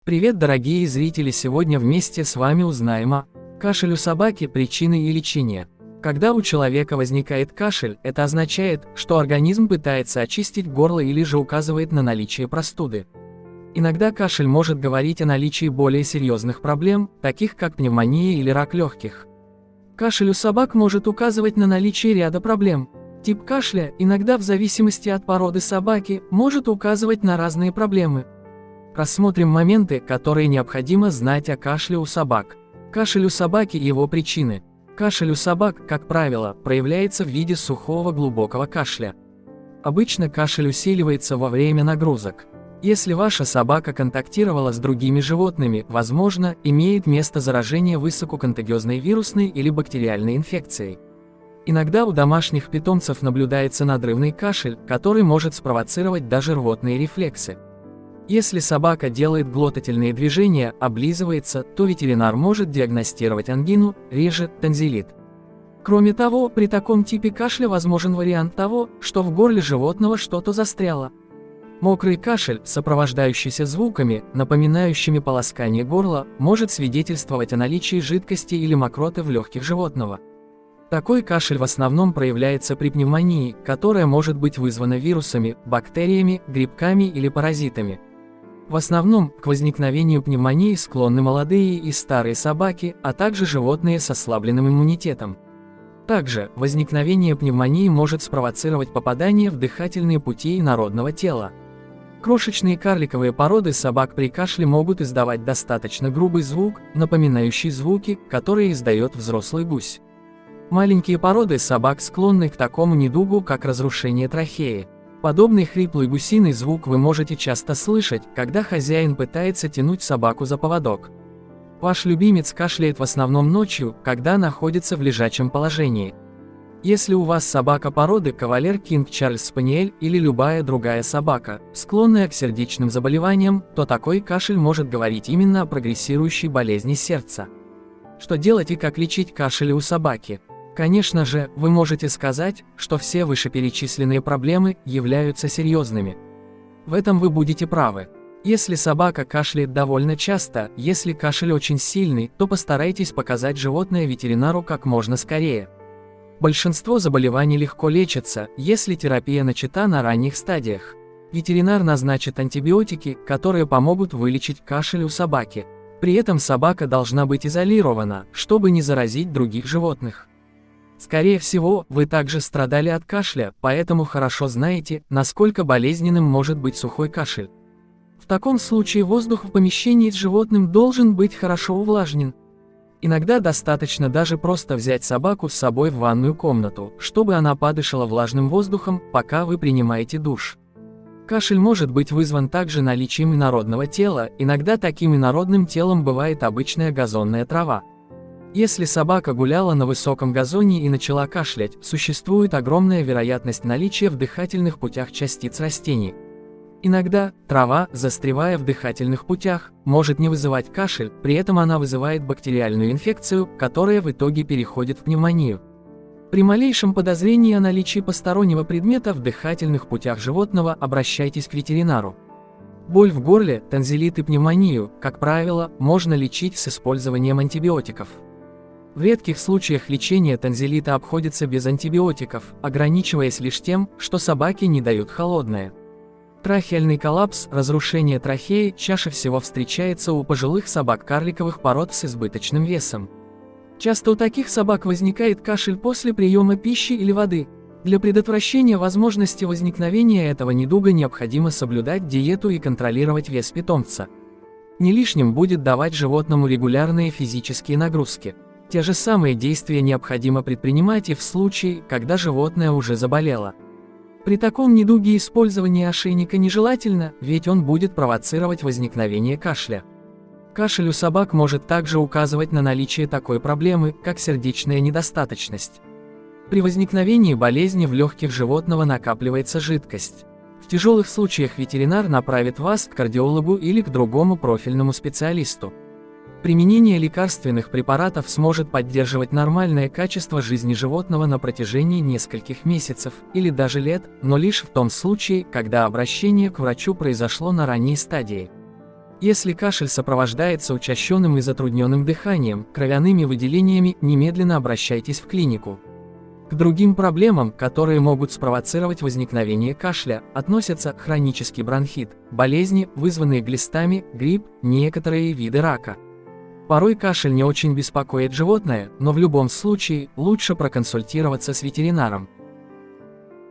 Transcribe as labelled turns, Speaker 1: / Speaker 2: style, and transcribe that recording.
Speaker 1: Привет, дорогие зрители! Сегодня вместе с вами узнаем о кашель у собаки, причины и лечение. Когда у человека возникает кашель, это означает, что организм пытается очистить горло или же указывает на наличие простуды. Иногда кашель может говорить о наличии более серьезных проблем, таких как пневмония или рак легких. Кашель у собак может указывать на наличие ряда проблем. Тип кашля, иногда в зависимости от породы собаки, может указывать на разные проблемы. Рассмотрим моменты, которые необходимо знать о кашле у собак. Кашель у собаки и его причины. Кашель у собак, как правило, проявляется в виде сухого глубокого кашля. Обычно кашель усиливается во время нагрузок. Если ваша собака контактировала с другими животными, возможно, имеет место заражение высококонтагиозной вирусной или бактериальной инфекцией. Иногда у домашних питомцев наблюдается надрывный кашель, который может спровоцировать даже рвотные рефлексы. Если собака делает глотательные движения, облизывается, то ветеринар может диагностировать ангину, реже тонзиллит. Кроме того, при таком типе кашля возможен вариант того, что в горле животного что-то застряло. Мокрый кашель, сопровождающийся звуками, напоминающими полоскание горла, может свидетельствовать о наличии жидкости или мокроты в легких животного. Такой кашель в основном проявляется при пневмонии, которая может быть вызвана вирусами, бактериями, грибками или паразитами. В основном, к возникновению пневмонии склонны молодые и старые собаки, а также животные с ослабленным иммунитетом. Также, возникновение пневмонии может спровоцировать попадание в дыхательные пути инородного тела. Крошечные карликовые породы собак при кашле могут издавать достаточно грубый звук, напоминающий звуки, которые издает взрослый гусь. Маленькие породы собак склонны к такому недугу, как разрушение трахеи. Подобный хриплый гусиный звук вы можете часто слышать, когда хозяин пытается тянуть собаку за поводок. Ваш любимец кашляет в основном ночью, когда находится в лежачем положении. Если у вас собака породы кавалер Кинг Чарльз Спаниель или любая другая собака, склонная к сердечным заболеваниям, то такой кашель может говорить именно о прогрессирующей болезни сердца. Что делать и как лечить кашель у собаки? Конечно же, вы можете сказать, что все вышеперечисленные проблемы являются серьезными. В этом вы будете правы. Если собака кашляет довольно часто, если кашель очень сильный, то постарайтесь показать животное ветеринару как можно скорее. Большинство заболеваний легко лечатся, если терапия начата на ранних стадиях. Ветеринар назначит антибиотики, которые помогут вылечить кашель у собаки. При этом собака должна быть изолирована, чтобы не заразить других животных. Скорее всего, вы также страдали от кашля, поэтому хорошо знаете, насколько болезненным может быть сухой кашель. В таком случае воздух в помещении с животным должен быть хорошо увлажнен. Иногда достаточно даже просто взять собаку с собой в ванную комнату, чтобы она подышала влажным воздухом, пока вы принимаете душ. Кашель может быть вызван также наличием инородного тела, иногда таким инородным телом бывает обычная газонная трава. Если собака гуляла на высоком газоне и начала кашлять, существует огромная вероятность наличия в дыхательных путях частиц растений. Иногда, трава, застревая в дыхательных путях, может не вызывать кашель, при этом она вызывает бактериальную инфекцию, которая в итоге переходит в пневмонию. При малейшем подозрении о наличии постороннего предмета в дыхательных путях животного обращайтесь к ветеринару. Боль в горле, тонзиллит и пневмонию, как правило, можно лечить с использованием антибиотиков. В редких случаях лечение тонзиллита обходится без антибиотиков, ограничиваясь лишь тем, что собаке не дают холодное. Трахеальный коллапс, разрушение трахеи, чаще всего встречается у пожилых собак карликовых пород с избыточным весом. Часто у таких собак возникает кашель после приема пищи или воды. Для предотвращения возможности возникновения этого недуга необходимо соблюдать диету и контролировать вес питомца. Не лишним будет давать животному регулярные физические нагрузки. Те же самые действия необходимо предпринимать и в случае, когда животное уже заболело. При таком недуге использование ошейника нежелательно, ведь он будет провоцировать возникновение кашля. Кашель у собак может также указывать на наличие такой проблемы, как сердечная недостаточность. При возникновении болезни в легких животного накапливается жидкость. В тяжелых случаях ветеринар направит вас к кардиологу или к другому профильному специалисту. Применение лекарственных препаратов сможет поддерживать нормальное качество жизни животного на протяжении нескольких месяцев или даже лет, но лишь в том случае, когда обращение к врачу произошло на ранней стадии. Если кашель сопровождается учащенным и затрудненным дыханием, кровяными выделениями, немедленно обращайтесь в клинику. К другим проблемам, которые могут спровоцировать возникновение кашля, относятся хронический бронхит, болезни, вызванные глистами, грипп, некоторые виды рака. Порой кашель не очень беспокоит животное, но в любом случае лучше проконсультироваться с ветеринаром.